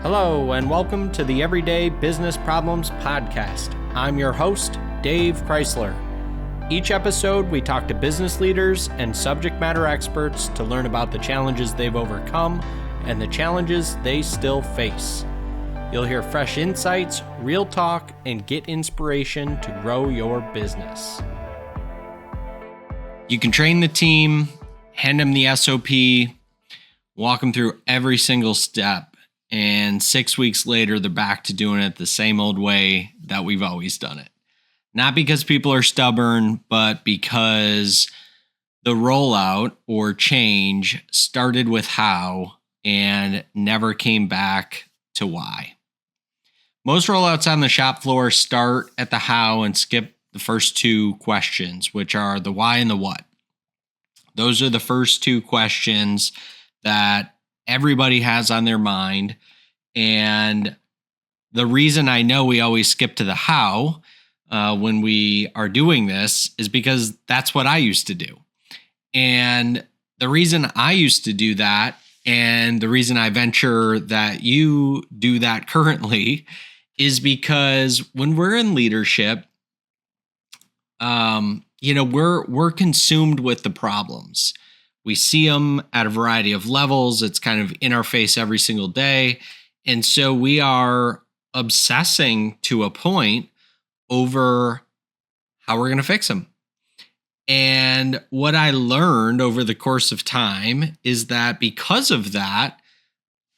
Hello, and welcome to the Everyday Business Problems Podcast. I'm your host, Dave Crysler. Each episode, we talk to business leaders and subject matter experts to learn about the challenges they've overcome and the challenges they still face. You'll hear fresh insights, real talk, and get inspiration to grow your business. You can train the team, hand them the SOP, walk them through every single step, and 6 weeks later, they're back to doing it the same old way that we've always done it. Not because people are stubborn, but because the rollout or change started with how and never came back to why. Most rollouts on the shop floor start at the how and skip the first two questions, which are the why and the what. Those are the first two questions that everybody has on their mind. And the reason I know we always skip to the how when we are doing this is because that's what I used to do. And the reason I used to do that, and the reason I venture that you do that currently, is because when we're in leadership, we're consumed with the problems. We see them at a variety of levels. It's kind of in our face every single day. And so we are obsessing to a point over how we're going to fix them. And what I learned over the course of time is that because of that,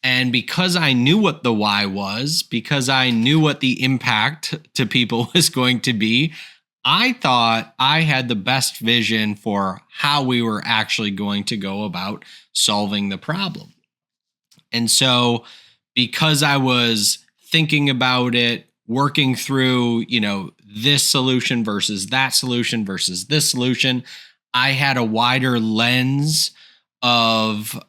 and because I knew what the why was, because I knew what the impact to people was going to be, I thought I had the best vision for how we were actually going to go about solving the problem. And so because I was thinking about it, working through, this solution versus that solution versus this solution, I had a wider lens of,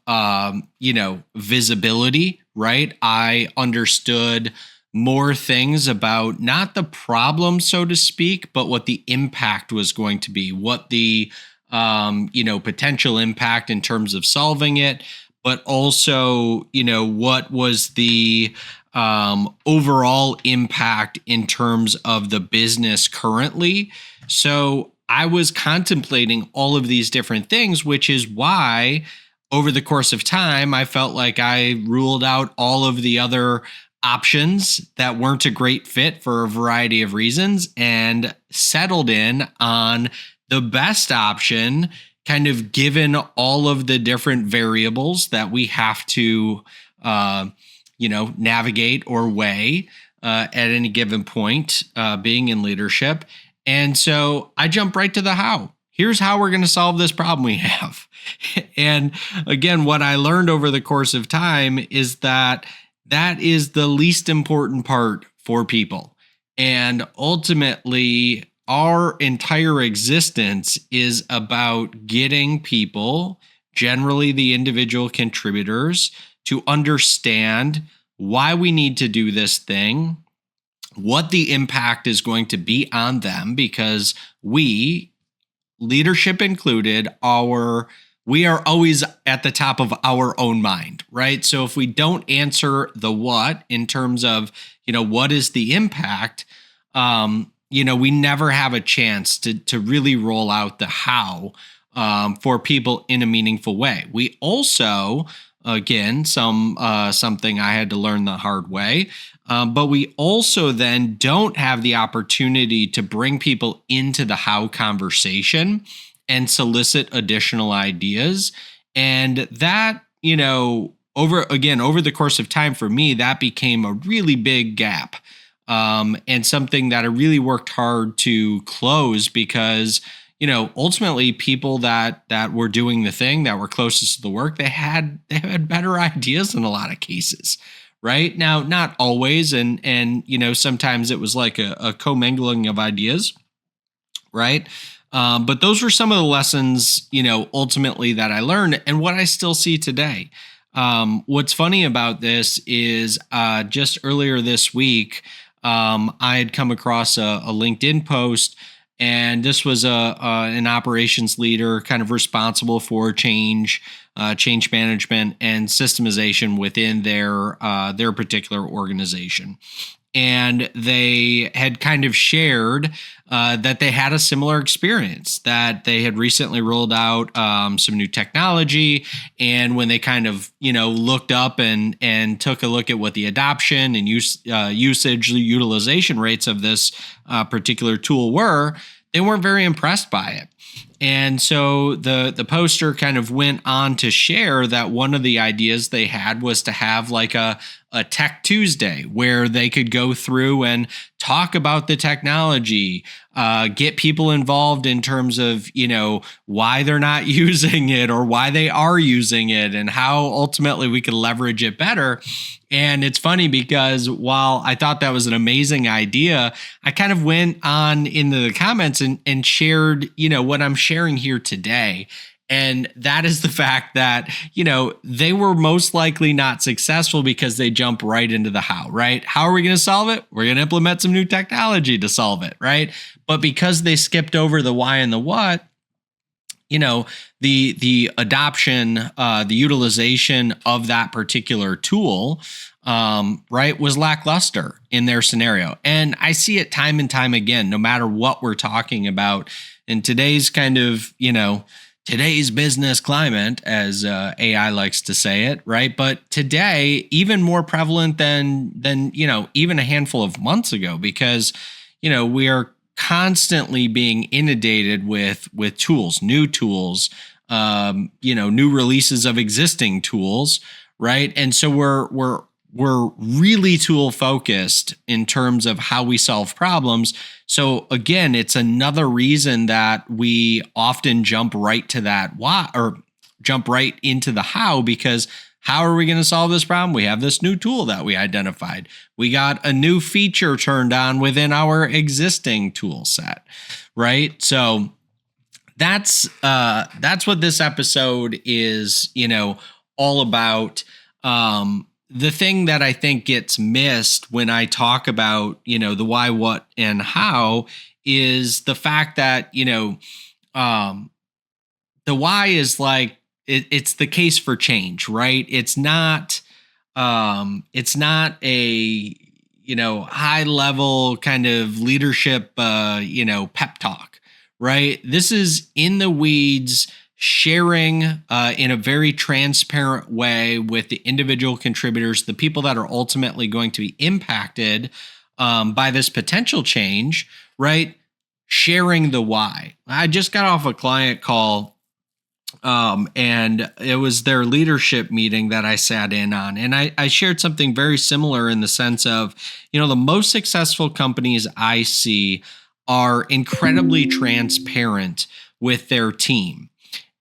visibility, right? I understood more things about not the problem, so to speak, but what the impact was going to be, what the, potential impact in terms of solving it, but also, what was the overall impact in terms of the business currently. So I was contemplating all of these different things, which is why over the course of time, I felt like I ruled out all of the other options that weren't a great fit for a variety of reasons and settled in on the best option, kind of given all of the different variables that we have to, navigate or weigh at any given point, being in leadership. And so I jump right to the how. Here's how we're going to solve this problem we have. And again, what I learned over the course of time is that is the least important part for people. And ultimately, our entire existence is about getting people, generally the individual contributors, to understand why we need to do this thing, what the impact is going to be on them, because we, leadership included, we are always at the top of our own mind, right? So if we don't answer the what in terms of, what is the impact, we never have a chance to really roll out the how for people in a meaningful way. We also, again, something I had to learn the hard way, but we also then don't have the opportunity to bring people into the how conversation and solicit additional ideas. And that, over the course of time for me, that became a really big gap. And something that I really worked hard to close because, ultimately people that were doing the thing, that were closest to the work, they had better ideas in a lot of cases. Right now, not always. And sometimes it was like a commingling of ideas. Right. But those were some of the lessons, ultimately that I learned and what I still see today. What's funny about this is just earlier this week, I had come across a LinkedIn post, and this was an operations leader kind of responsible for change change management, and systemization within their particular organization. And they had kind of shared that they had a similar experience, that they had recently rolled out some new technology. And when they kind of, looked up and took a look at what the adoption and usage utilization rates of this particular tool were, they weren't very impressed by it. And so the poster kind of went on to share that one of the ideas they had was to have like a Tech Tuesday where they could go through and talk about the technology, get people involved in terms of, why they're not using it or why they are using it and how ultimately we could leverage it better. And it's funny because while I thought that was an amazing idea, I kind of went on into the comments and shared, what I'm sharing here today. And that is the fact that, they were most likely not successful because they jump right into the how, right? How are we going to solve it? We're going to implement some new technology to solve it, right? But because they skipped over the why and the what, the adoption, the utilization of that particular tool, right, was lackluster in their scenario. And I see it time and time again, no matter what we're talking about in today's kind of, today's business climate, as AI likes to say it, right? But today, even more prevalent than even a handful of months ago, because we are constantly being inundated with tools, new tools, new releases of existing tools, right? And so we're really tool focused in terms of how we solve problems. So again, it's another reason that we often jump right to that why, or jump right into the how, because how are we going to solve this problem? We have this new tool that we identified. We got a new feature turned on within our existing tool set, right? So that's what this episode is, all about. The thing that I think gets missed when I talk about, the why, what, and how is the fact that, the why is like, it's the case for change, right? It's not a, high level kind of leadership, pep talk, right? This is in the weeds, sharing in a very transparent way with the individual contributors, the people that are ultimately going to be impacted by this potential change, right? Sharing the why. I just got off a client call and it was their leadership meeting that I sat in on. And I shared something very similar in the sense of, the most successful companies I see are incredibly transparent with their team.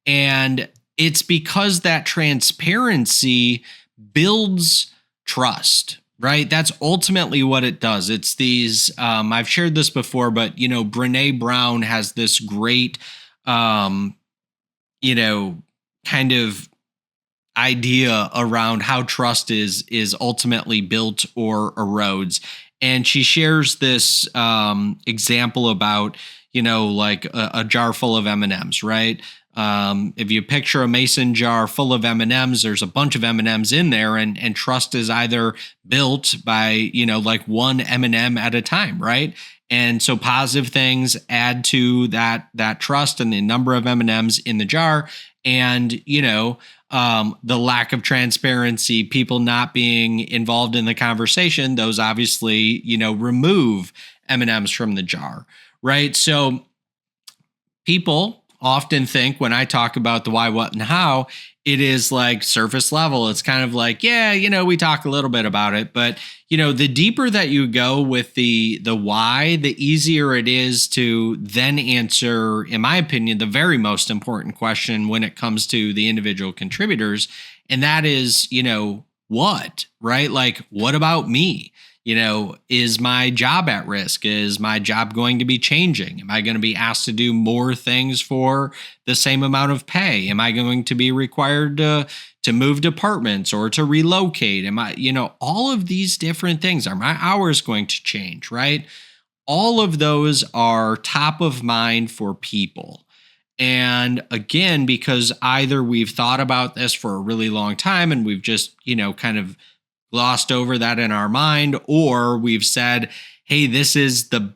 And it's because that transparency builds trust, right? That's ultimately what it does. It's these, I've shared this before, but, Brené Brown has this great, kind of idea around how trust is ultimately built or erodes. And she shares this example about, like a jar full of M&Ms, right? If you picture a mason jar full of M&Ms, there's a bunch of M&Ms in there, and trust is either built by, like one M&M at a time, right? And so positive things add to that trust and the number of M&Ms in the jar. And, the lack of transparency, people not being involved in the conversation, those obviously, remove M&Ms from the jar, right? So people often think when I talk about the why, what, and how, it is like surface level. It's kind of like, we talk a little bit about it, but the deeper that you go with the why, the easier it is to then answer, in my opinion, the very most important question when it comes to the individual contributors. And that is, what, right? Like, what about me? Is my job at risk? Is my job going to be changing? Am I going to be asked to do more things for the same amount of pay? Am I going to be required to move departments or to relocate? Am I, all of these different things. Are my hours going to change, right? All of those are top of mind for people. And again, because either we've thought about this for a really long time and we've just, kind of glossed over that in our mind, or we've said, hey, this is the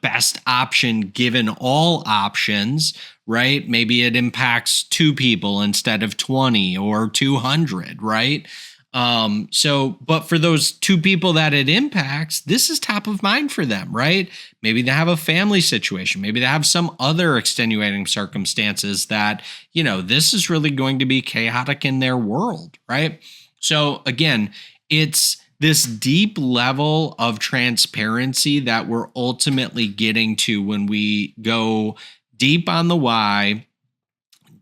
best option given all options, right? Maybe it impacts 2 people instead of 20 or 200, right? But for those 2 people that it impacts, this is top of mind for them, right? Maybe they have a family situation. Maybe they have some other extenuating circumstances that, this is really going to be chaotic in their world, right? So again, it's this deep level of transparency that we're ultimately getting to when we go deep on the why,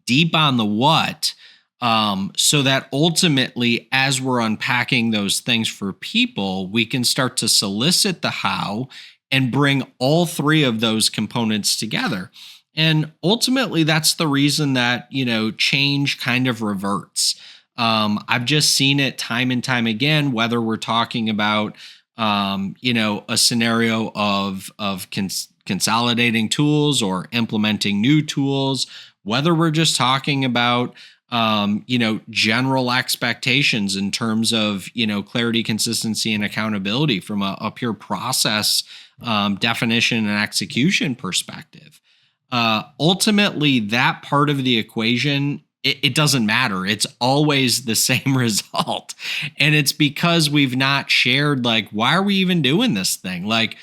deep on the what, so that ultimately, as we're unpacking those things for people, we can start to solicit the how and bring all 3 of those components together. And ultimately, that's the reason that, change kind of reverts. I've just seen it time and time again, whether we're talking about, a scenario of consolidating tools or implementing new tools, whether we're just talking about, general expectations in terms of, clarity, consistency, and accountability from a pure process definition and execution perspective. Ultimately, that part of the equation, it doesn't matter. It's always the same result. And it's because we've not shared, like, why are we even doing this thing? Like,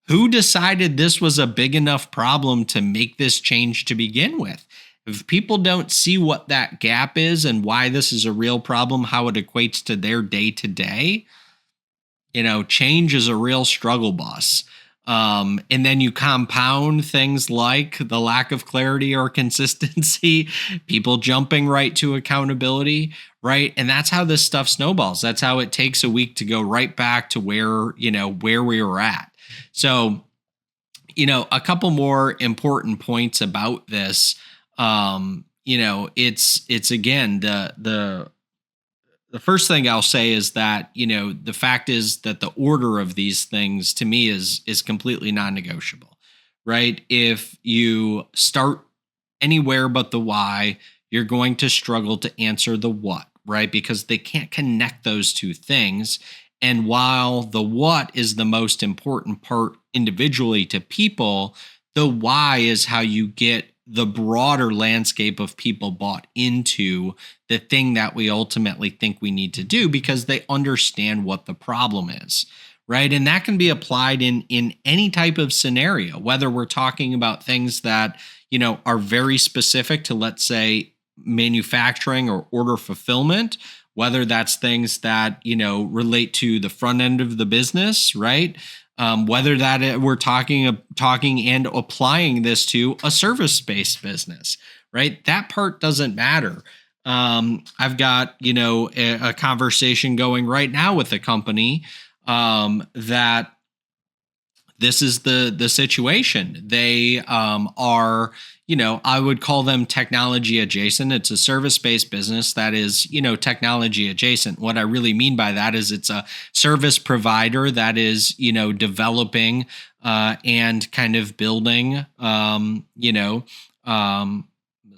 who decided this was a big enough problem to make this change to begin with? If people don't see what that gap is and why this is a real problem, how it equates to their day to day, change is a real struggle bus. And then you compound things like the lack of clarity or consistency, people jumping right to accountability, right? And that's how this stuff snowballs. That's how it takes a week to go right back to where we were at. So, a couple more important points about this. It's again, the first thing I'll say is that, the fact is that the order of these things to me is completely non-negotiable, right? If you start anywhere but the why, you're going to struggle to answer the what, right? Because they can't connect those 2 things. And while the what is the most important part individually to people, the why is how you get the broader landscape of people bought into the thing that we ultimately think we need to do because they understand what the problem is, right? And that can be applied in any type of scenario, whether we're talking about things that, are very specific to, let's say, manufacturing or order fulfillment, whether that's things that, relate to the front end of the business, right? Whether that we're talking and applying this to a service-based business, right? That part doesn't matter. I've got, a conversation going right now with a company that this is the situation. They are, I would call them technology adjacent. It's a service-based business that is, technology adjacent. What I really mean by that is it's a service provider that is, developing and kind of building,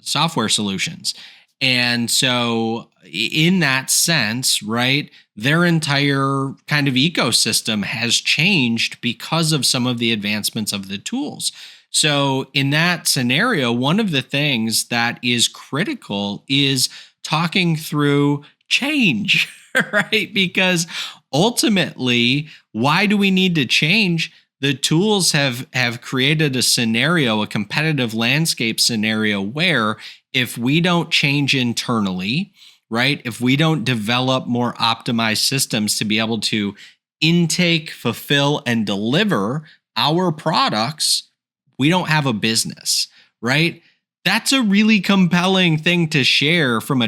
software solutions. And so in that sense, right, their entire kind of ecosystem has changed because of some of the advancements of the tools. So in that scenario, one of the things that is critical is talking through change, right? Because ultimately, why do we need to change? The tools have created a scenario, a competitive landscape scenario where if we don't change internally, right? If we don't develop more optimized systems to be able to intake, fulfill, and deliver our products, we don't have a business, right? That's a really compelling thing to share from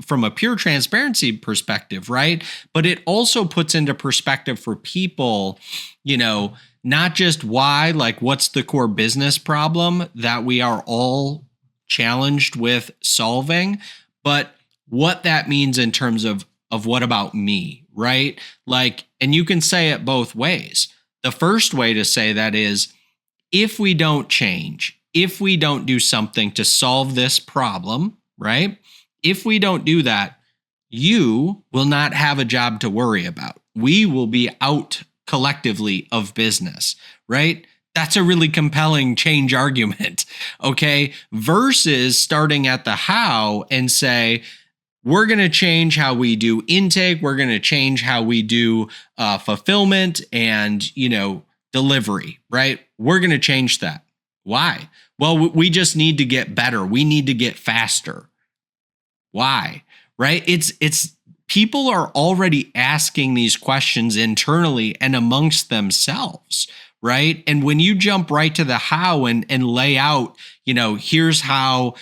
from a pure transparency perspective, right? But it also puts into perspective for people, not just why, like what's the core business problem that we are all challenged with solving, but what that means in terms of what about me, right? Like, and you can say it both ways. The first way to say that is, if we don't change, if we don't do something to solve this problem, right? If we don't do that, you will not have a job to worry about. We will be out collectively of business, right? That's a really compelling change argument, okay? Versus starting at the how and say, we're going to change how we do intake. We're going to change how we do fulfillment and, delivery, right? We're going to change that. Why? Well, we just need to get better. We need to get faster. Why? Right? It's people are already asking these questions internally and amongst themselves, right? And when you jump right to the how and lay out, here's how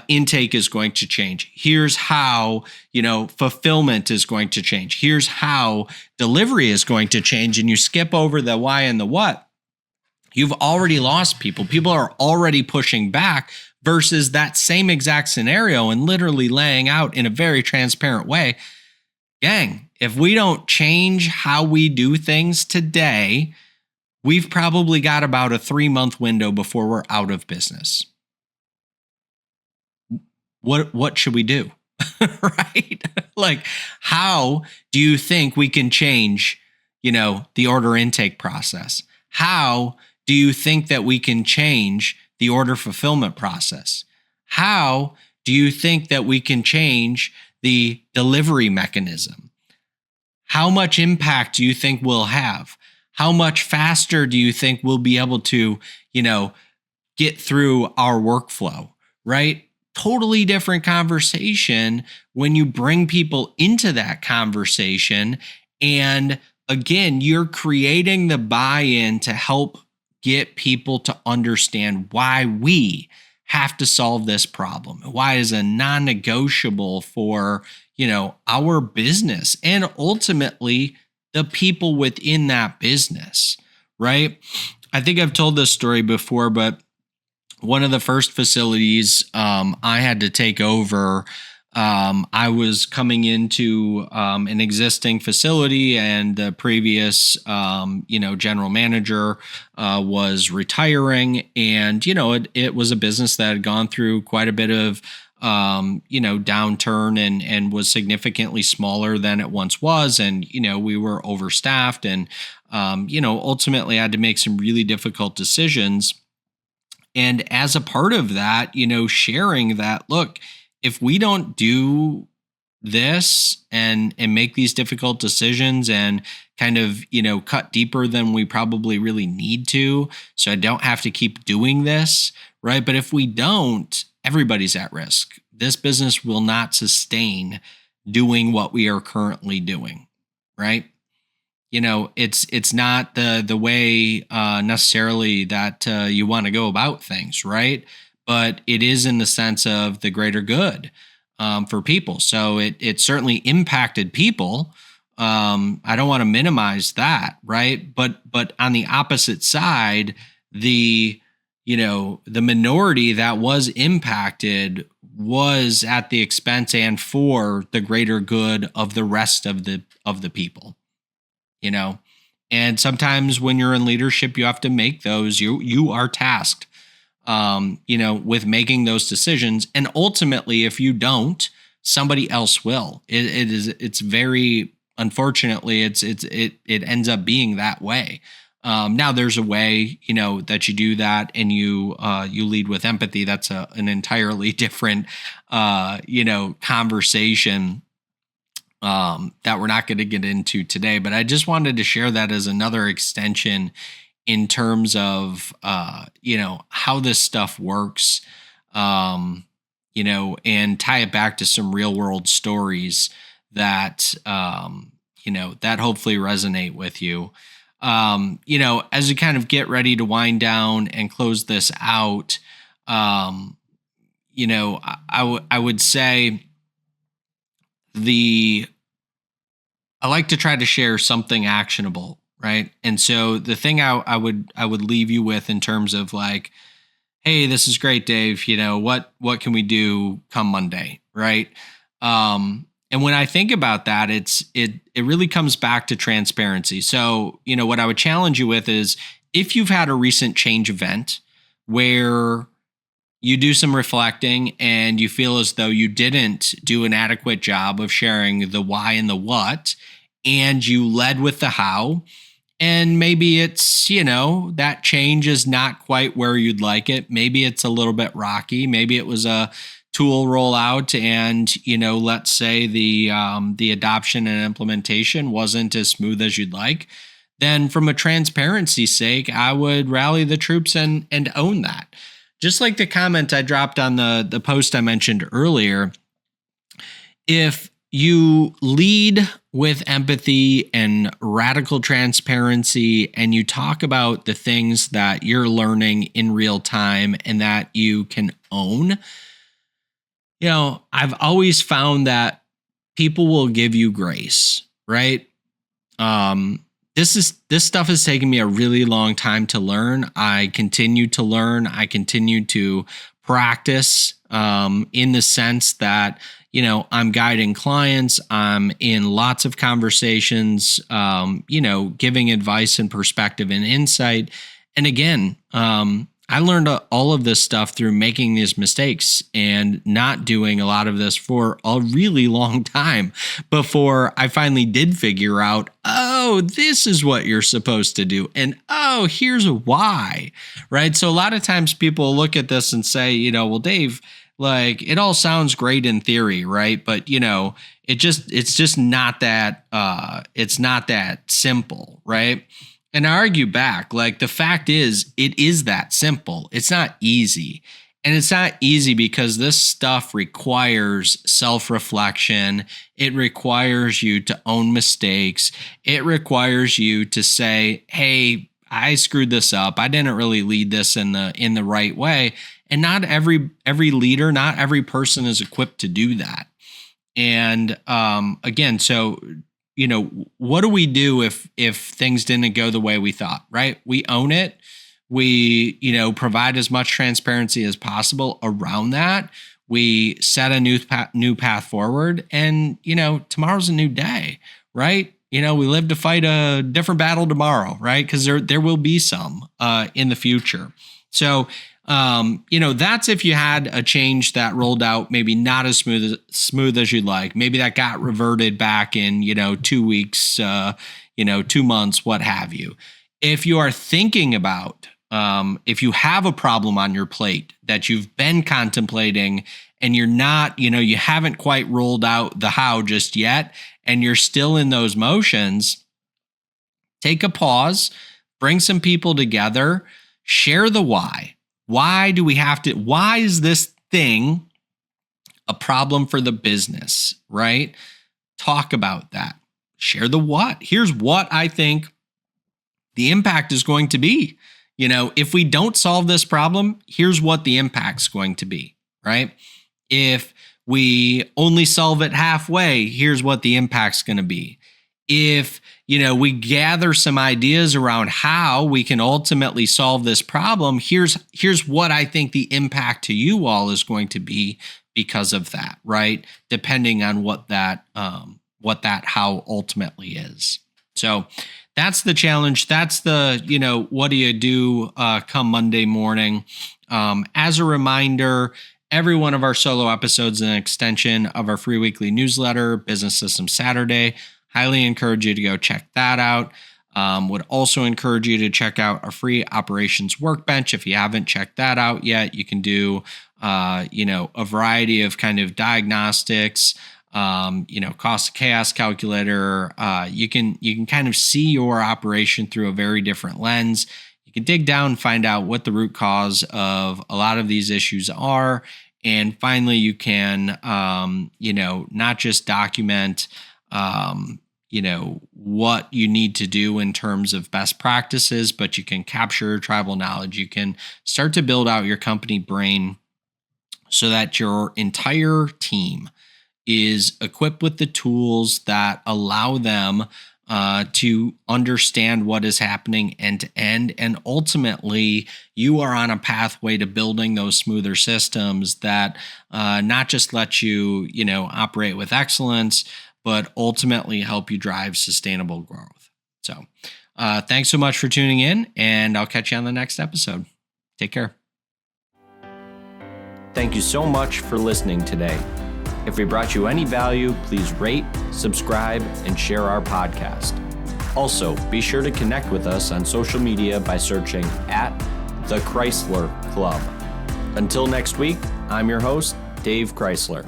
intake is going to change. Here's how, fulfillment is going to change. Here's how delivery is going to change. And you skip over the why and the what. You've already lost people. People are already pushing back versus that same exact scenario and literally laying out in a very transparent way. Gang, if we don't change how we do things today, we've probably got about a 3-month window before we're out of business. What should we do? Right? Like, how do you think we can change, the order intake process? How do you think that we can change the order fulfillment process? How do you think that we can change the delivery mechanism? How much impact do you think we'll have? How much faster do you think we'll be able to, get through our workflow, right? Totally different conversation when you bring people into that conversation. And again, you're creating the buy-in to help get people to understand why we have to solve this problem, why is a non-negotiable for, our business and ultimately the people within that business, right? I think I've told this story before, but one of the first facilities I had to take over, I was coming into an existing facility, and the previous, general manager was retiring, and it was a business that had gone through quite a bit of downturn and was significantly smaller than it once was, and we were overstaffed, and ultimately I had to make some really difficult decisions. And as a part of that, sharing that, look, if we don't do this and make these difficult decisions and kind of, cut deeper than we probably really need to, so I don't have to keep doing this, right? But if we don't, everybody's at risk. This business will not sustain doing what we are currently doing, right? It's not the way necessarily that you want to go about things, right? But it is in the sense of the greater good for people. So it certainly impacted people. I don't want to minimize that, right? But on the opposite side, the minority that was impacted was at the expense and for the greater good of the rest of the people. And sometimes when you're in leadership, you have to make those, you are tasked, with making those decisions. And ultimately, if you don't, somebody else will. It's very, unfortunately, it ends up being that way. Now there's a way, that you do that and you lead with empathy. That's an entirely different, conversation that we're not going to get into today, but I just wanted to share that as another extension in terms of, how this stuff works, and tie it back to some real world stories that, that hopefully resonate with you. As you kind of get ready to wind down and close this out, I would say I like to try to share something actionable, right? And so the thing I would leave you with in terms of like, hey, this is great, Dave. What can we do come Monday, right? And when I think about that, it really comes back to transparency. So, what I would challenge you with is if you've had a recent change event where you do some reflecting and you feel as though you didn't do an adequate job of sharing the why and the what, and you led with the how. And maybe it's, that change is not quite where you'd like it. Maybe it's a little bit rocky. Maybe it was a tool rollout and, let's say the adoption and implementation wasn't as smooth as you'd like. Then from a transparency sake, I would rally the troops and own that. Just like the comment I dropped on the post I mentioned earlier, if you lead with empathy and radical transparency, and you talk about the things that you're learning in real time and that you can own, I've always found that people will give you grace, right? This stuff has taken me a really long time to learn. I continue to learn. I continue to practice in the sense that, I'm guiding clients. I'm in lots of conversations, giving advice and perspective and insight. And again, I learned all of this stuff through making these mistakes and not doing a lot of this for a really long time before I finally did figure out, oh, this is what you're supposed to do. And oh, here's why, right? So a lot of times people look at this and say, well, Dave, like it all sounds great in theory, right? But it's just not that, it's not that simple, right? And I argue back, like the fact is, it is that simple. It's not easy. And it's not easy because this stuff requires self-reflection. It requires you to own mistakes. It requires you to say, hey, I screwed this up. I didn't really lead this in the right way. And not every leader, not every person is equipped to do that. And again, so what do we do if things didn't go the way we thought, right? We own it. We, provide as much transparency as possible around that. We set a new path forward, and, tomorrow's a new day, right? We live to fight a different battle tomorrow, right? Because there will be some in the future. So, that's if you had a change that rolled out maybe not as smooth as you'd like. Maybe that got reverted back in, 2 weeks, 2 months, what have you. If you are thinking about, if you have a problem on your plate that you've been contemplating and you're not, you haven't quite rolled out the how just yet, and you're still in those motions, take a pause, bring some people together, share the why. Why is this thing a problem for the business, right? Talk about that. Share the what. Here's what I think the impact is going to be. If we don't solve this problem, here's what the impact's going to be, right? If we only solve it halfway, here's what the impact's going to be. If, we gather some ideas around how we can ultimately solve this problem, here's what I think the impact to you all is going to be because of that, right? Depending on what that how ultimately is. So that's the challenge. That's the, what do you do come Monday morning? As a reminder, every one of our solo episodes is an extension of our free weekly newsletter, Business System Saturday. Highly encourage you to go check that out. Would also encourage you to check out our free operations workbench. If you haven't checked that out yet, you can do, a variety of kind of diagnostics, cost of chaos calculator. You can kind of see your operation through a very different lens. You can dig down and find out what the root cause of a lot of these issues are. And finally, you can, not just document, what you need to do in terms of best practices, but you can capture tribal knowledge. You can start to build out your company brain so that your entire team is equipped with the tools that allow them to understand what is happening end to end. And ultimately, you are on a pathway to building those smoother systems that not just let you, operate with excellence, but ultimately help you drive sustainable growth. So thanks so much for tuning in, and I'll catch you on the next episode. Take care. Thank you so much for listening today. If we brought you any value, please rate, subscribe, and share our podcast. Also, be sure to connect with us on social media by searching @The Crysler Club. Until next week, I'm your host, Dave Crysler.